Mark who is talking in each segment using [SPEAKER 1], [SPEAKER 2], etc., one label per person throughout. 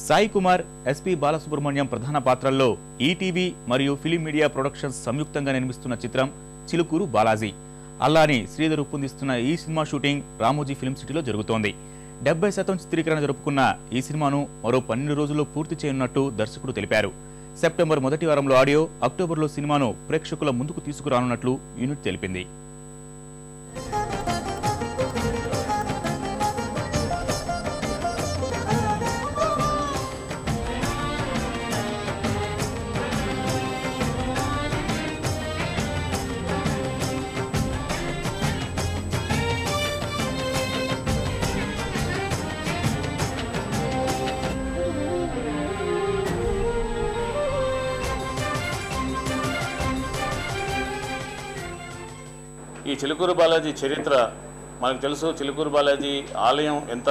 [SPEAKER 1] Sai Kumar, SP Balasubrahmanyam ప్రధాన పాత్రల్లో ETV మరియు ఫిలిం మీడియా ప్రొడక్షన్స్ సంయుక్తంగా నిర్మిస్తున్న చిత్రం చిలుకూరు బాలాజీ. అల్లాని శ్రీధర్ రూపొందిస్తున్న ఈ సినిమా షూటింగ్ రామోజీ ఫిల్మ్ సిటీలో జరుగుతోంది. 70% చిత్రీకరణ జరుపుకున్న ఈ సినిమాను మరో 12 రోజుల్లో పూర్తి చేయనున్నట్టు దర్శకుడు తెలిపారు. సెప్టెంబర్ మొదటి వారంలో ఆడియో, అక్టోబర్లో సినిమాను ప్రేక్షకుల ముందుకు తీసుకురానున్నట్లు యూనిట్ తెలిపింది.
[SPEAKER 2] ఈ చిలుకూరు బాలాజీ చరిత్ర మనకు తెలుసు. చిలుకూరు బాలాజీ ఆలయం ఎంత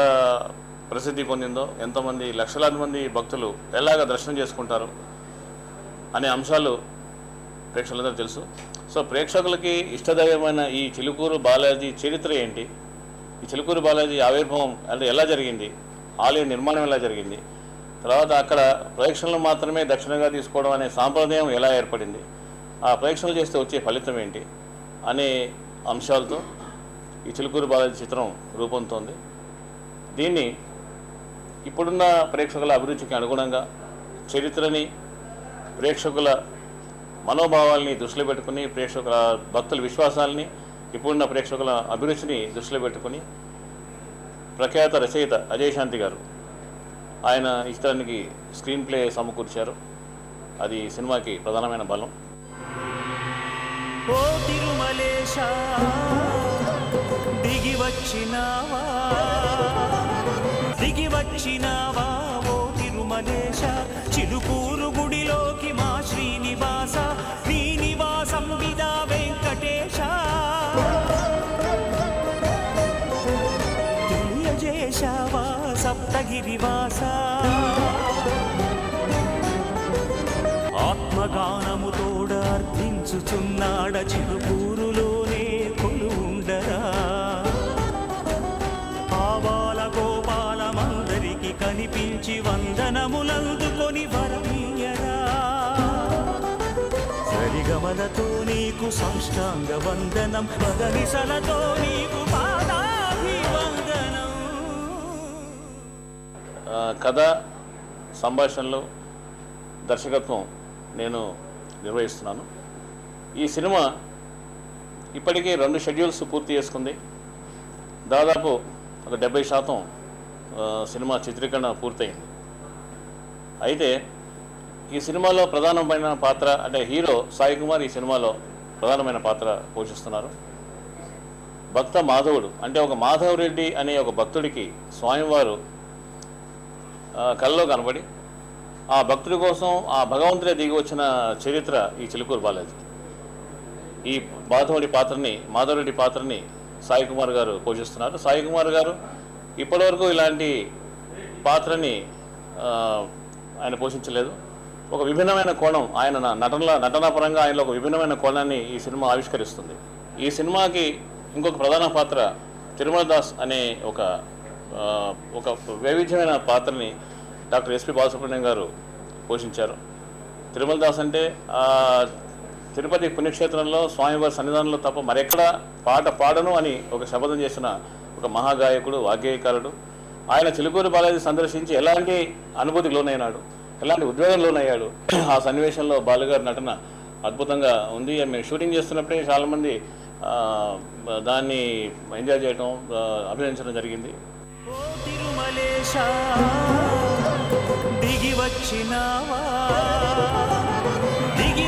[SPEAKER 2] ప్రసిద్ధి పొందిందో, ఎంతమంది లక్షలాది మంది భక్తులు ఎలాగ దర్శనం చేసుకుంటారు అనే అంశాలు ప్రేక్షకులందరూ తెలుసు. సో ప్రేక్షకులకి ఇష్టదైవమైన ఈ చిలుకూరు బాలాజీ చరిత్ర ఏంటి, ఈ చిలుకూరు బాలాజీ ఆవిర్భావం అంటే ఎలా జరిగింది, ఆలయ నిర్మాణం ఎలా జరిగింది, తర్వాత అక్కడ ప్రేక్షకులను మాత్రమే దక్షిణంగా తీసుకోవడం అనే సాంప్రదాయం ఎలా ఏర్పడింది, ఆ ప్రేక్షకులు చేస్తే వచ్చే ఫలితం ఏంటి అనే అంశాలతో ఈ చిలుకూరు బాలాజీ చిత్రం రూపొందుతోంది. దీన్ని ఇప్పుడున్న ప్రేక్షకుల అభిరుచికి అనుగుణంగా చరిత్రని, ప్రేక్షకుల మనోభావాల్ని దృష్టిలో పెట్టుకుని, ప్రేక్షకుల భక్తుల విశ్వాసాలని, ఇప్పుడున్న ప్రేక్షకుల అభిరుచిని దృష్టిలో పెట్టుకుని ప్రఖ్యాత రచయిత అజయ్ శాంతి గారు ఆయన ఈ చిత్రానికి స్క్రీన్ ప్లే సమకూర్చారు. అది సినిమాకి ప్రధానమైన బలం.
[SPEAKER 3] ఓ తిరుమలేశా దిగి వచ్చినావా ఓ తిరుమలేశ, చిలుకూరు గుడిలోకి మా శ్రీనివాస, నీ నివాసం విదా వెంకటేశ, తెలియజేశావా సప్తగిరివాస, ఆత్మగానముతోడ అర్థించుచున్నాడ చిలుకూరులోనే కొలువుండరా, ఆబాల గోపాలమందరికి కనిపించి వందనములందుకొని వరమీయరా, సరిగమలతో నీకు సాష్టాంగ వందనం, పదనిసలతో నీకు పాదాభివందనం.
[SPEAKER 2] కథ, సంభాషణలు, దర్శకత్వం నేను నిర్వహిస్తున్నాను. ఈ సినిమా ఇప్పటికే 2 షెడ్యూల్స్ పూర్తి చేసుకుంది. దాదాపు ఒక 70% సినిమా చిత్రీకరణ పూర్తయింది. అయితే ఈ సినిమాలో ప్రధానమైన పాత్ర అంటే హీరో సాయి కుమార్ ఈ సినిమాలో ప్రధానమైన పాత్ర పోషిస్తున్నారు. భక్త మాధవుడు అంటే ఒక మాధవరెడ్డి అనే ఒక భక్తుడికి స్వామివారు కల్లో కనబడి ఆ భక్తుడి కోసం ఆ భగవంతుడే దిగి వచ్చిన చరిత్ర ఈ చిలుకూరు బాలాజీ. ఈ మాధవరెడ్డి పాత్రని సాయి కుమార్ గారు పోషిస్తున్నారు. సాయి కుమార్ గారు ఇప్పటివరకు ఇలాంటి పాత్రని ఆయన పోషించలేదు. ఒక విభిన్నమైన కోణం, ఆయన నటనాపరంగా ఆయనలో ఒక విభిన్నమైన కోణాన్ని ఈ సినిమా ఆవిష్కరిస్తుంది. ఈ సినిమాకి ఇంకొక ప్రధాన పాత్ర తిరుమల దాస్ అనే ఒక వైవిధ్యమైన పాత్రని డాక్టర్ ఎస్పీ బాలసుబ్రహ్మణ్యం గారు పోషించారు. తిరుమల దాస్ అంటే తిరుపతి పుణ్యక్షేత్రంలో స్వామివారి సన్నిధానంలో తప్ప మరెక్కడా పాట పాడను అని ఒక శపథం చేసిన ఒక మహాగాయకుడు, వాగ్గేయకారుడు. ఆయన చిలుకూరు బాలాజీ సందర్శించి ఎలాంటి అనుభూతికి లోనైనాడు, ఎలాంటి ఉద్వేగం లోనయ్యాడు. ఆ సన్నివేశంలో బాలుగారి నటన అద్భుతంగా ఉంది. మేము షూటింగ్ చేస్తున్నప్పుడే చాలామంది దాన్ని ఎంజాయ్ చేయడం, అభినందించడం జరిగింది.
[SPEAKER 3] దిగి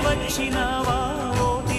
[SPEAKER 3] వచ్చినావా